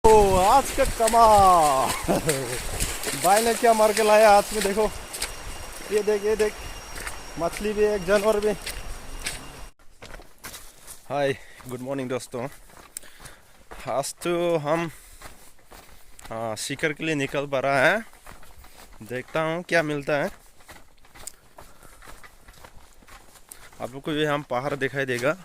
आज का कमाल भाई ने क्या मार के लाया हाथ में। देखो ये देख मछली भी एक जानवर भी। हाय गुड मॉर्निंग दोस्तों। आज तो हम शिकार के लिए निकल पा रहा है। देखता हूँ क्या मिलता है। आप लोग को ये हम पहाड़ दिखाई देगा।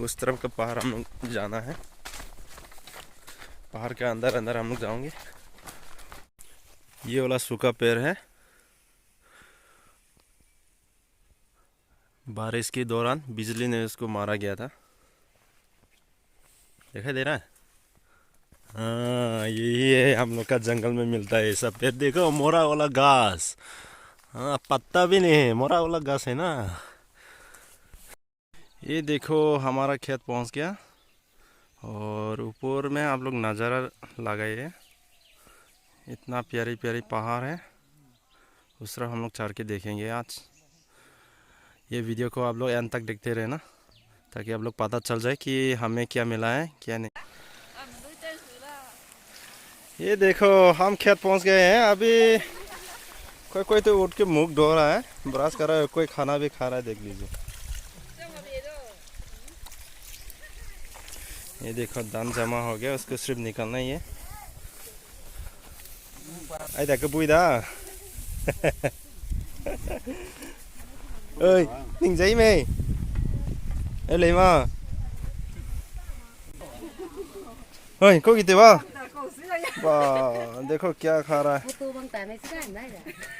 उस तरफ का पहाड़ हम लोग जाना है। पहाड़ के अंदर अंदर हम लोग जाएंगे। ये वाला सूखा पेड़ है। बारिश के दौरान बिजली ने उसको मारा गया था। दिखाई दे रहा है। हाँ यही है, हम लोग का जंगल में मिलता है ऐसा पेड़। देखो मोरा वाला घास। हाँ पत्ता भी नहीं है, मोरा वाला घास है ना। ये देखो हमारा खेत पहुंच गया और ऊपर में आप लोग नज़ारा लगाइए। इतना प्यारी प्यारी पहाड़ है। उस तरफ हम लोग चढ़ के देखेंगे आज। ये वीडियो को आप लोग अंत तक देखते रहे ना, ताकि आप लोग पता चल जाए कि हमें क्या मिला है क्या नहीं। ये देखो हम खेत पहुंच गए हैं। अभी कोई कोई तो उठ के मुंह धो रहा है, ब्रश कर रहा है, कोई खाना भी खा रहा है। देख लीजिए। ये देखो धान जमा हो गया, उसको सिर्फ निकालना ही है। आई देखो बुईदा ơi nhìn giấy mày ê lấy mà ơi có gì vậy वाह देखो क्या खा रहा है।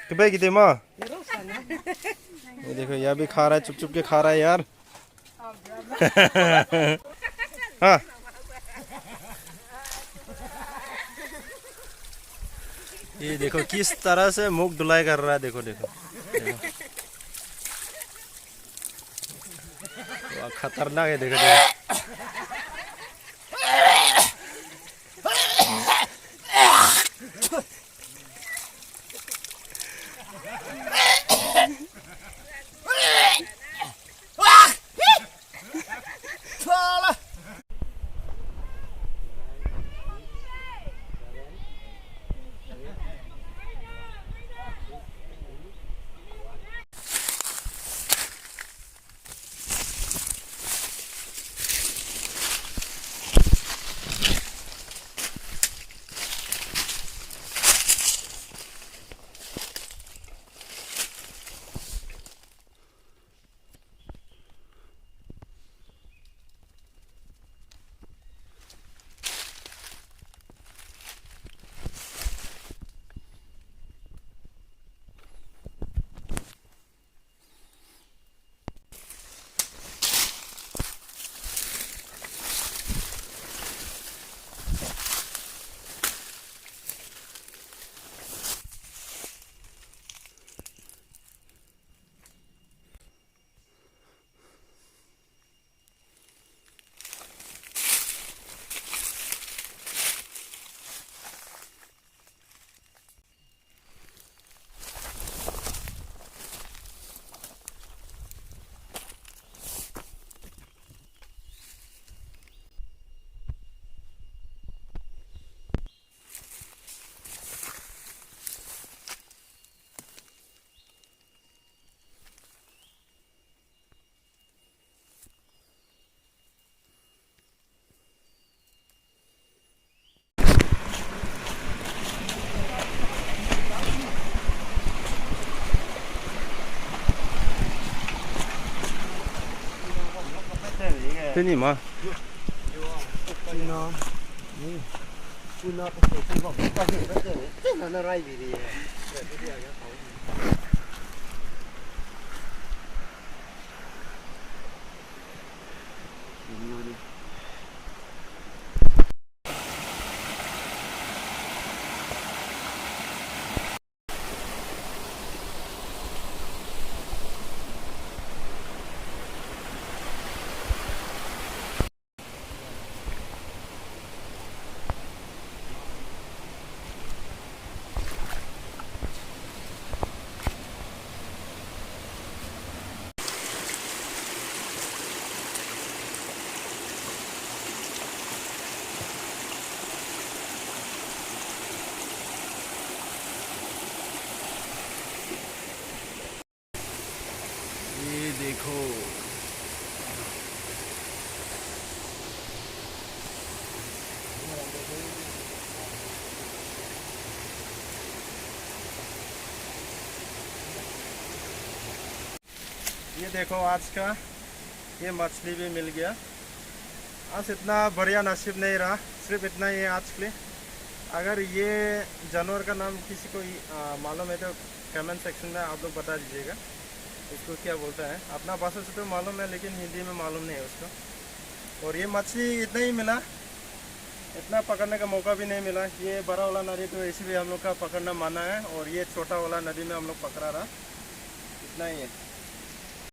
कि भाई कितने माँ ये देखो यह भी खा रहा है, चुप चुप के खा रहा है यार। हाँ ये देखो किस तरह से मुख धुलाई कर रहा है। देखो देखो, देखो। खतरनाक है। देखो देखो thế nhỉ mà देखो। ये देखो आज का ये मछली भी मिल गया। आज इतना बढ़िया नसीब नहीं रहा, सिर्फ इतना ही है आज के लिए। अगर ये जानवर का नाम किसी को मालूम है तो कमेंट सेक्शन में आप लोग बता दीजिएगा इसको क्या बोलता है। अपना भाषा से तो मालूम है लेकिन हिंदी में मालूम नहीं है उसको। और ये मछली इतना ही मिला, इतना पकड़ने का मौका भी नहीं मिला। ये बड़ा वाला नदी तो ऐसे भी हम लोग का पकड़ना माना है और ये छोटा वाला नदी में हम लोग पकड़ा रहा, इतना ही है।